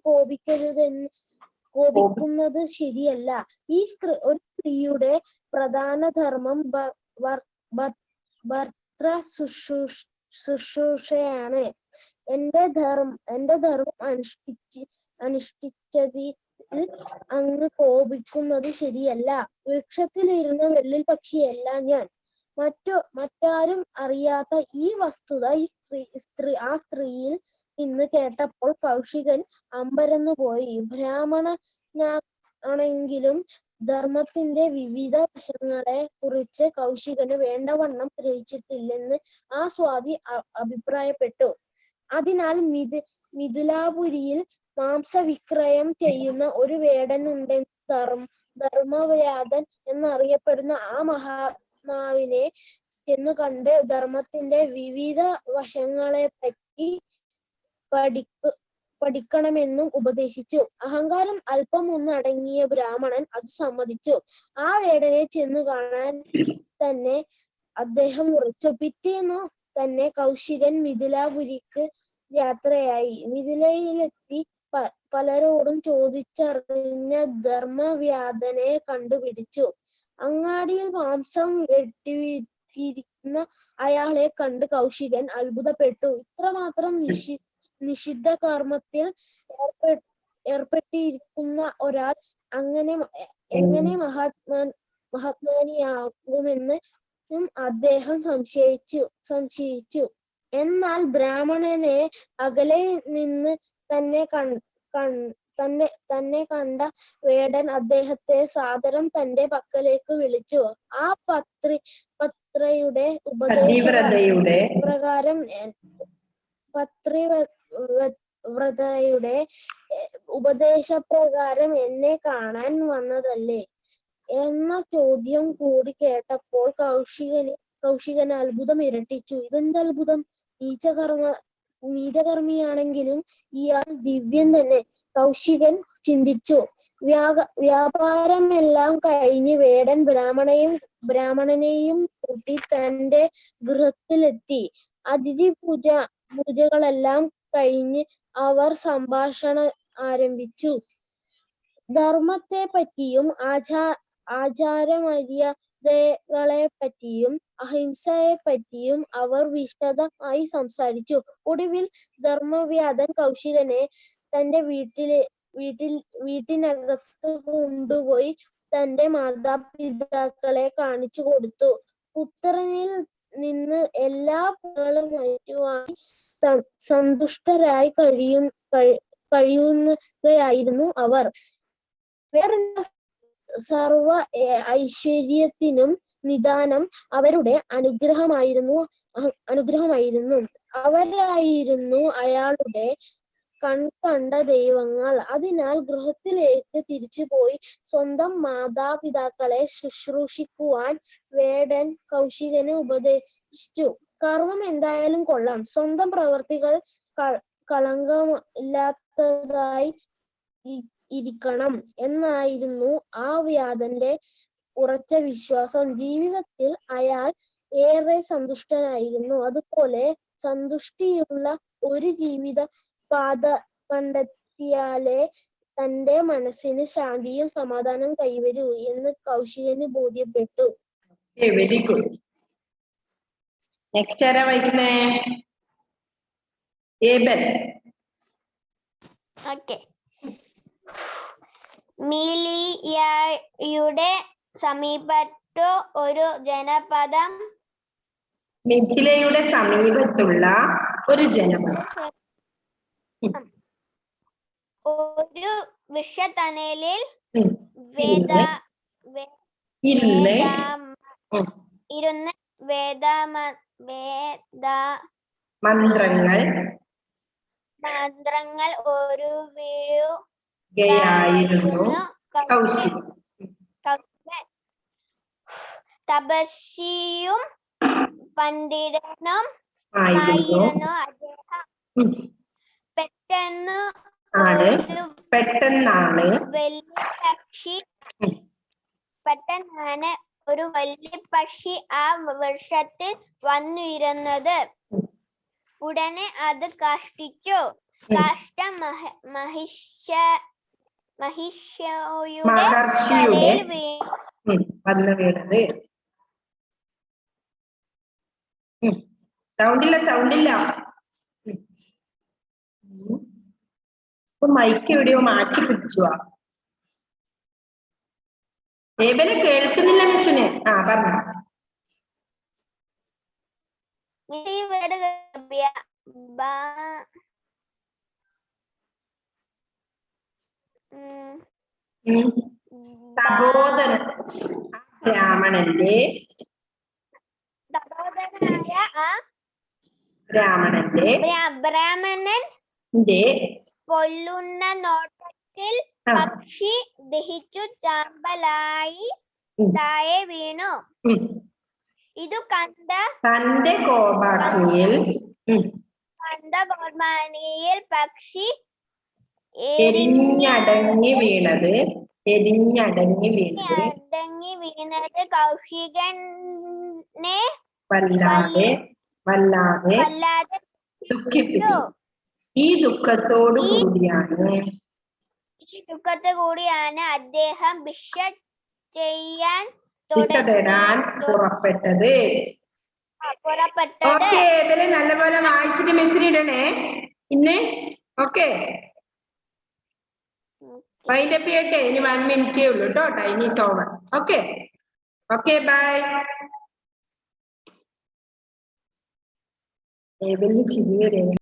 കോപിക്കുന്നത് ശരിയല്ല. ഒരു സ്ത്രീയുടെ പ്രധാന ധർമ്മം ഭർത്തൃ ശുശ്രൂഷയാണ്. എന്റെ ധർമ്മം അനുഷ്ഠിച്ചതിൽ അങ്ങ് കോപിക്കുന്നത് ശരിയല്ല. വൃക്ഷത്തിലിരുന്ന വെള്ളിൽ പക്ഷിയല്ല ഞാൻ. മറ്റാരും അറിയാത്ത ഈ വസ്തുത ആ സ്ത്രീയിൽ നിന്ന് കേട്ടപ്പോൾ കൗശികൻ അമ്പരന്നുപോയി. ബ്രാഹ്മണനാണെങ്കിലും ധർമ്മത്തിന്റെ വിവിധ വശങ്ങളെ കുറിച്ച് കൗശികന് വേണ്ടവണ്ണം ഗ്രഹിച്ചിട്ടില്ലെന്ന് ആ സ്വാതി അഭിപ്രായപ്പെട്ടു. അതിനാൽ മിഥിലാപുരിയിൽ മാംസവിക്രയം ചെയ്യുന്ന ഒരു വേടനുണ്ടെന്ന് ധർമ്മവ്യാധൻ എന്നറിയപ്പെടുന്ന ആ മഹാത്മാവിനെ ചെന്നു കണ്ട് ധർമ്മത്തിന്റെ വിവിധ വശങ്ങളെപ്പറ്റി പഠിക്കണമെന്നും ഉപദേശിച്ചു. അഹങ്കാരം അല്പം ഒന്ന് അടങ്ങിയ ബ്രാഹ്മണൻ അത് സമ്മതിച്ചു. ആ വേടനെ ചെന്നു കാണാൻ തന്നെ അദ്ദേഹം ഉറച്ചു. പിറ്റേന്നു തന്നെ കൗശികൻ മിഥിലാപുരിക്ക് യാത്രയായി. മിഥിലയിലെത്തി പലരോടും ചോദിച്ചറിഞ്ഞ ധർമ്മവ്യാധനെ കണ്ടുപിടിച്ചു. അങ്ങാടിയിൽ മാംസം വെട്ടിയിരിക്കുന്ന അയാളെ കണ്ട് കൗശികൻ അത്ഭുതപ്പെട്ടു. ഇത്രമാത്രം നിഷിദ്ധ കർമ്മത്തിൽ ഏർപ്പെട്ടിരിക്കുന്ന ഒരാൾ എങ്ങനെ മഹാത്മാനിയാകുമെന്ന് അദ്ദേഹം സംശയിച്ചു. എന്നാൽ ബ്രാഹ്മണനെ അകലെ നിന്ന് തന്നെ കണ്ട വേടൻ അദ്ദേഹത്തെ സാദരം തന്റെ പക്കലേക്ക് വിളിച്ചു. ആ പത്രിയുടെ ഉപദേശപ്രകാരം എന്നെ കാണാൻ വന്നതല്ലേ എന്ന ചോദ്യം കൂടി കേട്ടപ്പോൾ കൗശികന് അത്ഭുതം ഇരട്ടിച്ചു. ഇതെന്ത് അത്ഭുതം! നീചകർമ്മിയാണെങ്കിലും ഇയാൾ ദിവ്യൻ തന്നെ, കൗശികൻ ചിന്തിച്ചു. വ്യാപാരമെല്ലാം കഴിഞ്ഞ് വേടൻ ബ്രാഹ്മണനെയും കൂട്ടി തന്റെ ഗൃഹത്തിലെത്തി. അതിഥി പൂജകളെല്ലാം കഴിഞ്ഞ് അവർ സംഭാഷണം ആരംഭിച്ചു. ധർമ്മത്തെ പറ്റിയും ആചാരമര്യാദകളെ പറ്റിയും അഹിംസയെ പറ്റിയും അവർ വിശദമായി സംസാരിച്ചു. ഒടുവിൽ ധർമ്മവ്യാധൻ കൗശികനെ തന്റെ വീട്ടിനകത്ത് കൊണ്ടുപോയി തന്റെ മാതാപിതാക്കളെ കാണിച്ചു കൊടുത്തു. പുത്രനിൽ നിന്ന് എല്ലാ പൂജകളും മാറ്റുവാൻ സന്തുഷ്ടരായി കഴിയുകയായിരുന്നു അവർ. സർവ ഐശ്വര്യത്തിനും നിദാനം അവരുടെ അനുഗ്രഹമായിരുന്നു. അവരായിരുന്നു അയാളുടെ കണ്ട ദൈവങ്ങൾ. അതിനാൽ ഗൃഹത്തിലേക്ക് തിരിച്ചുപോയി സ്വന്തം മാതാപിതാക്കളെ ശുശ്രൂഷിക്കുവാൻ വേടൻ കൗശികന് ഉപദേശിച്ചു. കർമ്മം എന്തായാലും കൊള്ളാം, സ്വന്തം പ്രവർത്തികൾ കളങ്കമില്ലാത്തതായി ഇരിക്കണം എന്നായിരുന്നു ആ വ്യാധന്റെ ഉറച്ച വിശ്വാസം. ജീവിതത്തിൽ അയാൾ ഏറെ സന്തുഷ്ടനായിരുന്നു. അതുപോലെ സന്തുഷ്ടിയുള്ള ഒരു ജീവിത പാത എത്തിയാലേ തന്റെ മനസ്സിന് ശാന്തിയും സമാധാനം കൈവരൂ എന്ന് കൗശികന് ബോധ്യപ്പെട്ടു. Very good. നെക്സ്റ്റ് ആരാ വായിക്കുന്നേ? ഏബൽ. ഓക്കെ. മിലിയയുടെ സമീപത്തു ഒരു ജനപദം മിഥിലയുടെ സമീപത്തുള്ള ഒരു ജനപദം ഒരു വൃക്ഷത്തണലിൽ ഇരുന്ന് ഇരുന്ന് മന്ത്രങ്ങൾ ഒരു വീഴുകയായിരുന്നു കൗശികൻ. തപസ്വിയും പണ്ഡിതനും ആയിരുന്നു അദ്ദേഹം. പെട്ടെന്നാണ് ഒരു വലിയ പക്ഷി ആ വൃക്ഷത്തിൽ വന്നിരുന്നത്. ഉടനെ അത് കാഷ്ടിച്ചു. കാഷ്ടം മഹിഷിയുടെ തലയിൽ വന്നു വീണത്. സൗണ്ടില്ല. മൈക്ക് എവിടെയോ മാറ്റി പിടിച്ചുവാ. ഏബലെ കേൾക്കുന്നില്ല മിസ്സിന്. പറഞ്ഞു. തപോധന ബ്രാഹ്മണന്റെ പൊള്ളുന്ന നോട്ടത്തിൽ പക്ഷി ദഹിച്ചു ചാമ്പലായി താഴെ വീണു. ഇതു കണ്ട തന്റെ കോപാഗ്നിയിൽ പക്ഷി എരിഞ്ഞടങ്ങി വീണത് കൗശികനെ വല്ലാതെ ദുഃഖിപ്പിച്ചു. ഈ ദുഃഖത്തോടു കൂടിയാണ് അദ്ദേഹം ഭിക്ഷ തേടാൻ പുറപ്പെട്ടത്. ഓക്കെ, ഇവരെ നല്ലപോലെ വായിച്ചിട്ട് മിസ്സിന് ഇടണേ ഇന്ന്. ഓക്കെ, വൈൻഡപ്പ് ചെയ്യട്ടെ. ഇനി 1 മിനിറ്റേ ഉള്ളൂ കേട്ടോ. Time is over. Okay, bye. ചിരി വരെ